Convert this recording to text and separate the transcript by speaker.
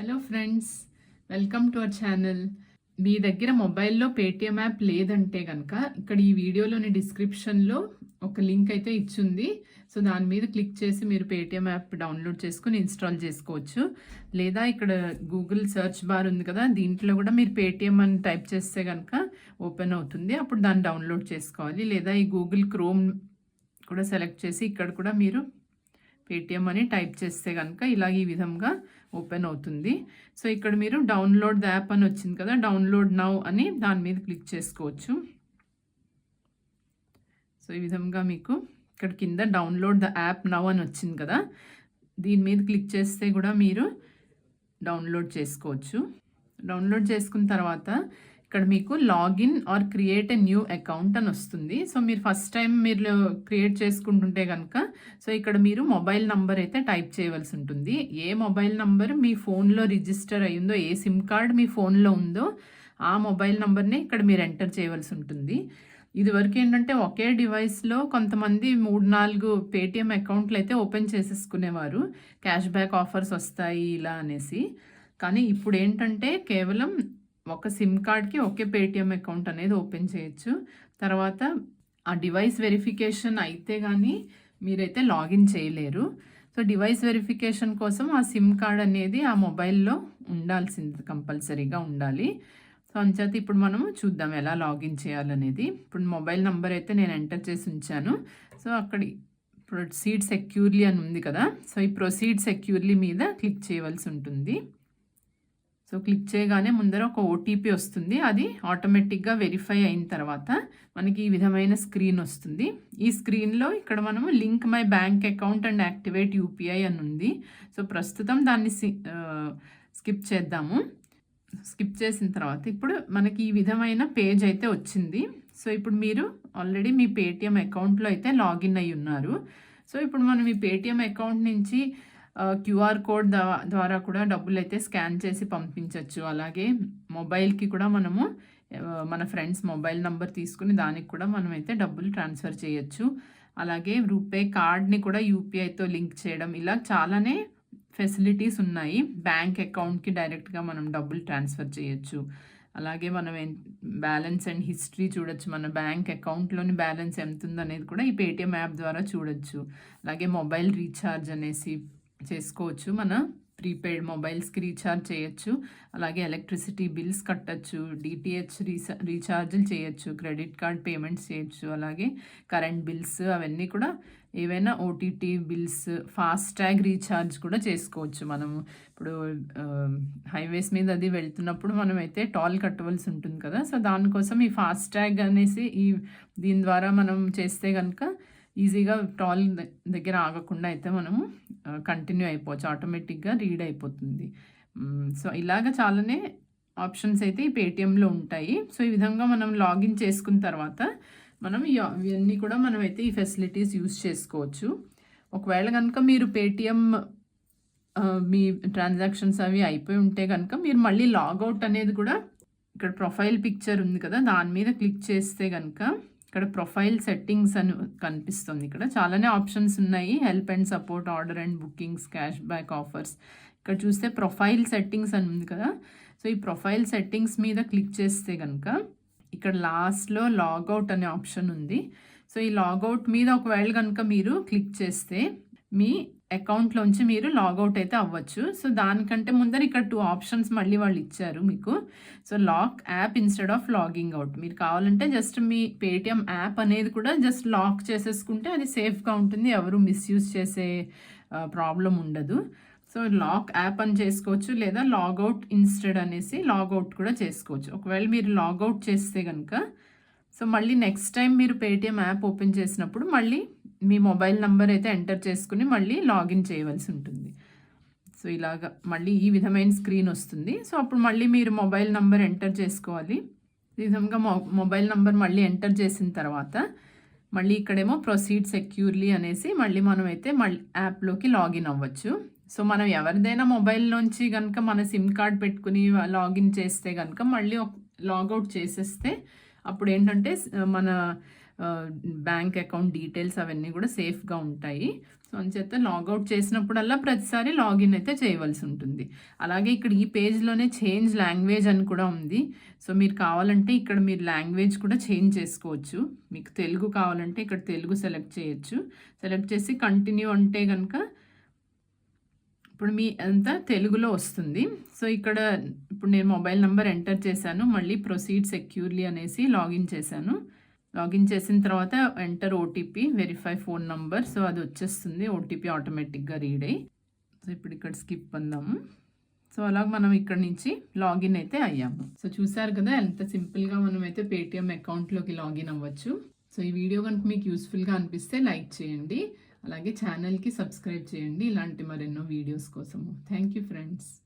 Speaker 1: Hello friends, welcome to our channel. మీ దగ్గర మొబైల్లో పేటిఎం యాప్ లేదంటే కనుక ఇక్కడ ఈ వీడియోలోని డిస్క్రిప్షన్లో ఒక లింక్ అయితే ఇచ్చింది. సో దాని మీద క్లిక్ చేసి మీరు పేటిఎం యాప్ డౌన్లోడ్ చేసుకుని ఇన్స్టాల్ చేసుకోవచ్చు. లేదా ఇక్కడ గూగుల్ సెర్చ్ బార్ ఉంది కదా, దీంట్లో కూడా మీరు పేటిఎం అని టైప్ చేస్తే కనుక ఓపెన్ అవుతుంది. అప్పుడు దాన్ని డౌన్లోడ్ చేసుకోవాలి. లేదా ఈ గూగుల్ క్రోమ్ కూడా సెలెక్ట్ చేసి ఇక్కడ కూడా మీరు పేటిఎం అని టైప్ చేస్తే కనుక ఇలా ఈ విధంగా ఓపెన్ అవుతుంది. సో ఇక్కడ మీరు డౌన్లోడ్ ద యాప్ అని వచ్చింది కదా, డౌన్లోడ్ నౌ అని దాని మీద క్లిక్ చేసుకోవచ్చు. సో ఈ విధంగా మీకు ఇక్కడ కింద డౌన్లోడ్ ద యాప్ నౌ అని వచ్చింది కదా, దీని మీద క్లిక్ చేస్తే కూడా మీరు డౌన్లోడ్ చేసుకోవచ్చు. డౌన్లోడ్ చేసుకున్న తర్వాత ఇక్కడ మీకు login are create a new account అని వస్తుంది. సో మీరు ఫస్ట్ టైం మీరు క్రియేట్ చేసుకుంటుంటే కనుక సో ఇక్కడ మీరు మొబైల్ నంబర్ అయితే టైప్ చేయవలసి ఉంటుంది. ఏ మొబైల్ నంబర్ మీ ఫోన్లో రిజిస్టర్ అయ్యిందో, ఏ సిమ్ కార్డ్ మీ ఫోన్లో ఉందో ఆ మొబైల్ నంబర్ని ఇక్కడ మీరు ఎంటర్ చేయవలసి ఉంటుంది. ఇదివరకు ఏంటంటే ఒకే డివైస్లో కొంతమంది 3-4 పేటిఎం అకౌంట్లు అయితే ఓపెన్ చేసేసుకునేవారు, క్యాష్ బ్యాక్ ఆఫర్స్ వస్తాయి ఇలా అనేసి. కానీ ఇప్పుడు ఏంటంటే కేవలం ఒక సిమ్ కార్డ్కి ఒకే పేటిఎం అకౌంట్ అనేది ఓపెన్ చేయొచ్చు. తర్వాత ఆ డివైస్ వెరిఫికేషన్ అయితే కానీ మీరైతే లాగిన్ చేయలేరు. సో డివైస్ వెరిఫికేషన్ కోసం ఆ సిమ్ కార్డ్ అనేది ఆ మొబైల్లో ఉండాల్సింది, కంపల్సరీగా ఉండాలి. సో అంచేత ఇప్పుడు మనము చూద్దాం ఎలా లాగిన్ చేయాలనేది. ఇప్పుడు మొబైల్ నెంబర్ అయితే నేను ఎంటర్ చేసి ఉంచాను. సో అక్కడ ప్రొసీడ్ సెక్యూర్లీ అని ఉంది కదా, సో ఈ ప్రొసీడ్ సెక్యూర్లీ మీద క్లిక్ చేయవలసి ఉంటుంది. సో క్లిక్ చేయగానే ముందర ఒక ఓటీపీ వస్తుంది. అది ఆటోమేటిక్గా వెరిఫై అయిన తర్వాత మనకి ఈ విధమైన స్క్రీన్ వస్తుంది. ఈ స్క్రీన్లో ఇక్కడ మనము link my bank account and activate UPI అని ఉంది. సో ప్రస్తుతం దాన్ని స్కిప్ చేద్దాము. స్కిప్ చేసిన తర్వాత ఇప్పుడు మనకి ఈ విధమైన పేజ్ అయితే వచ్చింది. సో ఇప్పుడు మీరు ఆల్రెడీ మీ పేటిఎం అకౌంట్లో అయితే లాగిన్ అయి ఉన్నారు. సో ఇప్పుడు మనం ఈ పేటిఎం అకౌంట్ నుంచి క్యూఆర్ కోడ్ ద్వారా కూడా డబ్బులు అయితే స్కాన్ చేసి పంపించవచ్చు. అలాగే మొబైల్కి కూడా మనము మన ఫ్రెండ్స్ మొబైల్ నంబర్ తీసుకుని దానికి కూడా మనం అయితే డబ్బులు ట్రాన్స్ఫర్ చేయొచ్చు. అలాగే రూపే కార్డ్ని కూడా యూపీఐతో లింక్ చేయడం, ఇలా చాలానే ఫెసిలిటీస్ ఉన్నాయి. బ్యాంక్ అకౌంట్కి డైరెక్ట్గా మనం డబ్బులు ట్రాన్స్ఫర్ చేయొచ్చు. అలాగే మనం బ్యాలెన్స్ అండ్ హిస్టరీ చూడొచ్చు, మన బ్యాంక్ అకౌంట్లోని బ్యాలెన్స్ ఎంత ఉందనేది కూడా ఈ పేటిఎం యాప్ ద్వారా చూడొచ్చు. అలాగే మొబైల్ రీఛార్జ్ అనేసి చేసుకోవచ్చు, మన ప్రీపెయిడ్ మొబైల్స్కి రీఛార్జ్ చేయొచ్చు. అలాగే ఎలక్ట్రిసిటీ బిల్స్ కట్టచ్చు, డిటిహెచ్ రీఛార్జ్లు చేయొచ్చు, క్రెడిట్ కార్డ్ పేమెంట్స్ చేయొచ్చు. అలాగే కరెంట్ బిల్స్ అవన్నీ కూడా, ఏవైనా ఓటీటీ బిల్స్, ఫాస్టాగ్ రీఛార్జ్ కూడా చేసుకోవచ్చు. మనము ఇప్పుడు హైవేస్ మీద అది వెళ్తున్నప్పుడు మనం అయితే టోల్ కట్టవలసి ఉంటుంది కదా, సో దానికోసం ఈ ఫాస్టాగ్ అనేసి దీని ద్వారా మనం చేస్తే కనుక ఈజీగా టోల్ దగ్గర ఆగకుండా అయితే మనము కంటిన్యూ అయిపోవచ్చు, ఆటోమేటిక్గా రీడ్ అయిపోతుంది. సో ఇలాగ చాలానే ఆప్షన్స్ అయితే ఈ పేటిఎంలో ఉంటాయి. సో ఈ విధంగా మనం లాగిన్ చేసుకున్న తర్వాత మనం ఇవన్నీ కూడా మనం అయితే ఈ ఫెసిలిటీస్ యూస్ చేసుకోవచ్చు. ఒకవేళ కనుక మీరు పేటిఎం మీ ట్రాన్సాక్షన్స్ అవి అయిపోయి ఉంటే కనుక మీరు మళ్ళీ లాగౌట్ అనేది కూడా ఇక్కడ ప్రొఫైల్ పిక్చర్ ఉంది కదా, దాని మీద క్లిక్ చేస్తే కనుక ఇక్కడ ప్రొఫైల్ సెట్టింగ్స్ అని కనిపిస్తుంది. ఇక్కడ చాలానే ఆప్షన్స్ ఉన్నాయి, help and support, order and bookings, cash back offers. ఇక్కడ చూస్తే ప్రొఫైల్ సెట్టింగ్స్ అని ఉంది కదా, సో ఈ ప్రొఫైల్ సెట్టింగ్స్ మీద క్లిక్ చేస్తే కనుక ఇక్కడ లాస్ట్లో లాగౌట్ అనే ఆప్షన్ ఉంది. సో ఈ లాగౌట్ మీద ఒకవేళ కనుక మీరు క్లిక్ చేస్తే మీ అకౌంట్లోంచి మీరు లాగౌట్ అయితే అవ్వచ్చు. సో దానికంటే ముందర ఇక్కడ 2 ఆప్షన్స్ మళ్ళీ వాళ్ళు ఇచ్చారు మీకు. So lock app instead of logging out. మీరు కావాలంటే జస్ట్ మీ పేటిఎం యాప్ అనేది కూడా జస్ట్ లాక్ చేసేసుకుంటే అది సేఫ్గా ఉంటుంది, ఎవరు మిస్యూజ్ చేసే ప్రాబ్లం ఉండదు. సో లాక్ యాప్ అని చేసుకోవచ్చు, లేదా లాగౌట్ ఇన్స్టెడ్ అనేసి లాగౌట్ కూడా చేసుకోవచ్చు. ఒకవేళ మీరు లాగౌట్ చేస్తే కనుక సో మళ్ళీ నెక్స్ట్ టైం మీరు పేటిఎం యాప్ ఓపెన్ చేసినప్పుడు మళ్ళీ మీ మొబైల్ నంబర్ అయితే ఎంటర్ చేసుకుని మళ్ళీ లాగిన్ చేయవలసి ఉంటుంది. సో ఇలాగ మళ్ళీ ఈ విధమైన స్క్రీన్ వస్తుంది. సో అప్పుడు మళ్ళీ మీరు మొబైల్ నంబర్ ఎంటర్ చేసుకోవాలి. ఈ విధంగా మొబైల్ నంబర్ మళ్ళీ ఎంటర్ చేసిన తర్వాత మళ్ళీ ఇక్కడేమో ప్రొసీడ్ సెక్యూర్లీ అనేసి మళ్ళీ మనం అయితే మళ్ళీ యాప్లోకి లాగిన్ అవ్వచ్చు. సో మనం ఎవరిదైనా మొబైల్లోంచి కనుక మన సిమ్ కార్డ్ పెట్టుకుని లాగిన్ చేస్తే కనుక మళ్ళీ లాగౌట్ చేసేస్తే అప్పుడు ఏంటంటే మన బ్యాంక్ అకౌంట్ డీటెయిల్స్ అవన్నీ కూడా సేఫ్గా ఉంటాయి. సో అంచేత లాగౌట్ చేసినప్పుడల్లా ప్రతిసారి లాగిన్ అయితే చేయవలసి ఉంటుంది. అలాగే ఇక్కడ ఈ పేజ్లోనే చేంజ్ లాంగ్వేజ్ అని కూడా ఉంది. సో మీరు కావాలంటే ఇక్కడ మీరు లాంగ్వేజ్ కూడా చేంజ్ చేసుకోవచ్చు. మీకు తెలుగు కావాలంటే ఇక్కడ తెలుగు సెలెక్ట్ చేయొచ్చు. సెలెక్ట్ చేసి కంటిన్యూ అంటే కనుక ఇప్పుడు మీ అంతా తెలుగులో వస్తుంది. సో ఇక్కడ ఇప్పుడు నేను మొబైల్ నెంబర్ ఎంటర్ చేశాను. మళ్ళీ ప్రొసీడ్ సెక్యూర్లీ అనేసి లాగిన్ చేశాను. లాగిన్ చేసిన తర్వాత enter OTP, verify phone number. So అది వచ్చేస్తుంది. ఓటీపీ ఆటోమేటిక్గా రీడ్ అయ్యి. సో ఇప్పుడు ఇక్కడ స్కిప్ అందాము. సో అలాగ మనం ఇక్కడ నుంచి లాగిన్ అయితే అయ్యాము. సో చూసారు కదా ఎంత సింపుల్గా మనం అయితే పేటిఎం అకౌంట్లోకి లాగిన్ అవ్వచ్చు. సో ఈ వీడియో కనుక మీకు యూస్ఫుల్గా అనిపిస్తే లైక్ చేయండి. అలాగే ఛానల్కి సబ్స్క్రైబ్ చేయండి ఇలాంటి మరెన్నో వీడియోస్ కోసము. Thank you friends.